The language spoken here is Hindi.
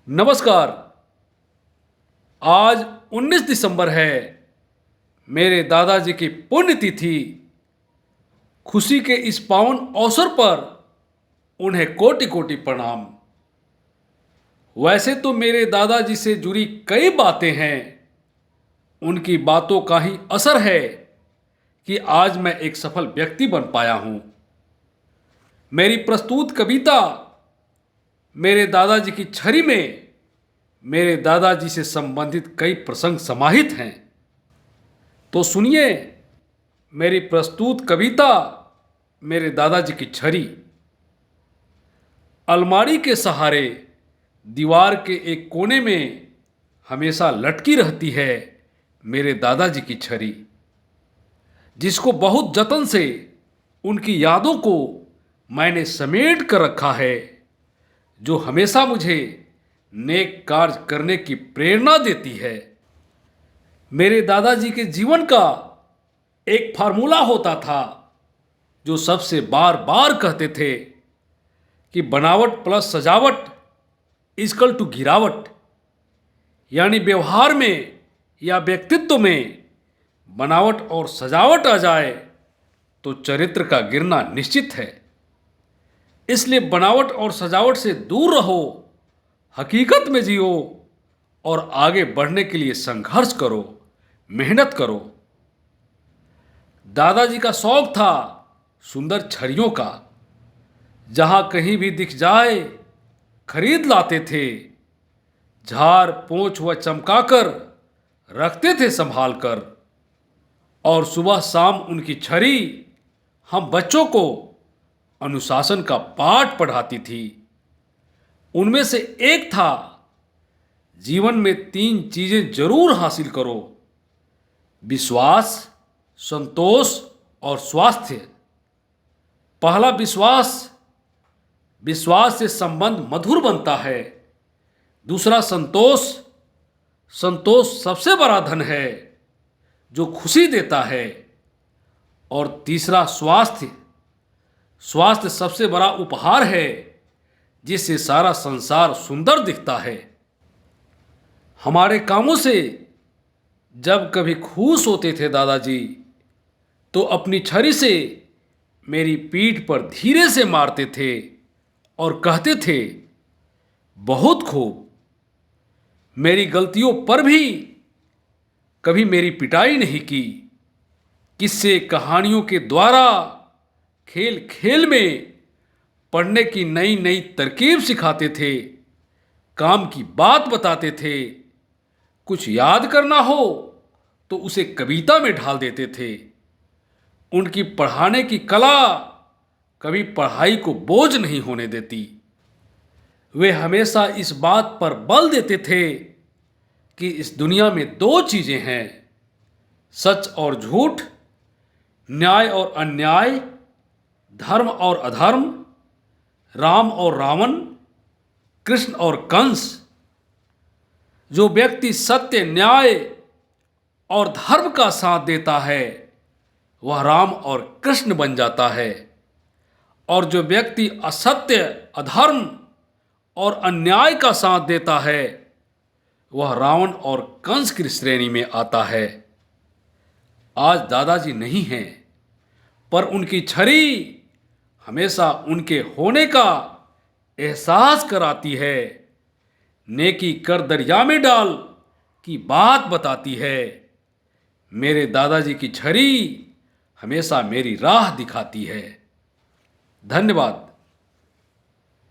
नमस्कार। आज 19 दिसंबर है। मेरे दादाजी की पुण्यतिथि। खुशी के इस पावन अवसर पर उन्हें कोटि कोटि प्रणाम। वैसे तो मेरे दादाजी से जुड़ी कई बातें हैं। उनकी बातों का ही असर है कि आज मैं एक सफल व्यक्ति बन पाया हूं। मेरी प्रस्तुत कविता मेरे दादाजी की छड़ी में मेरे दादाजी से संबंधित कई प्रसंग समाहित हैं। तो सुनिए मेरी प्रस्तुत कविता मेरे दादाजी की छड़ी। अलमारी के सहारे दीवार के एक कोने में हमेशा लटकी रहती है मेरे दादाजी की छड़ी, जिसको बहुत जतन से उनकी यादों को मैंने समेट कर रखा है, जो हमेशा मुझे नेक कार्य करने की प्रेरणा देती है। मेरे दादाजी के जीवन का एक फार्मूला होता था, जो सबसे बार बार कहते थे कि बनावट प्लस सजावट इक्वल टू गिरावट। यानी व्यवहार में या व्यक्तित्व में बनावट और सजावट आ जाए तो चरित्र का गिरना निश्चित है। इसलिए बनावट और सजावट से दूर रहो, हकीकत में जियो और आगे बढ़ने के लिए संघर्ष करो, मेहनत करो। दादाजी का शौक था सुंदर छड़ियों का। जहां कहीं भी दिख जाए खरीद लाते थे। झाड़ पोंछ व चमकाकर रखते थे संभाल कर। और सुबह शाम उनकी छड़ी हम बच्चों को अनुशासन का पाठ पढ़ाती थी। उनमें से एक था, जीवन में 3 चीजें जरूर हासिल करो: विश्वास, संतोष और स्वास्थ्य। पहला विश्वास। विश्वास से संबंध मधुर बनता है। दूसरा संतोष। संतोष सबसे बड़ा धन है जो खुशी देता है। और तीसरा स्वास्थ्य। स्वास्थ्य सबसे बड़ा उपहार है जिससे सारा संसार सुंदर दिखता है। हमारे कामों से जब कभी खुश होते थे दादाजी, तो अपनी छड़ी से मेरी पीठ पर धीरे से मारते थे और कहते थे, बहुत खूब। मेरी गलतियों पर भी कभी मेरी पिटाई नहीं की। किस्से कहानियों के द्वारा खेल खेल में पढ़ने की नई नई तरकीब सिखाते थे। काम की बात बताते थे। कुछ याद करना हो तो उसे कविता में ढाल देते थे। उनकी पढ़ाने की कला कभी पढ़ाई को बोझ नहीं होने देती। वे हमेशा इस बात पर बल देते थे कि इस दुनिया में 2 चीजें हैं, सच और झूठ, न्याय और अन्याय, धर्म और अधर्म, राम और रावण, कृष्ण और कंस। जो व्यक्ति सत्य, न्याय और धर्म का साथ देता है वह राम और कृष्ण बन जाता है। और जो व्यक्ति असत्य, अधर्म और अन्याय का साथ देता है वह रावण और कंस की श्रेणी में आता है। आज दादाजी नहीं हैं, पर उनकी छड़ी हमेशा उनके होने का एहसास कराती है। नेकी कर दरिया में डाल की बात बताती है। मेरे दादाजी की छड़ी हमेशा मेरी राह दिखाती है। धन्यवाद।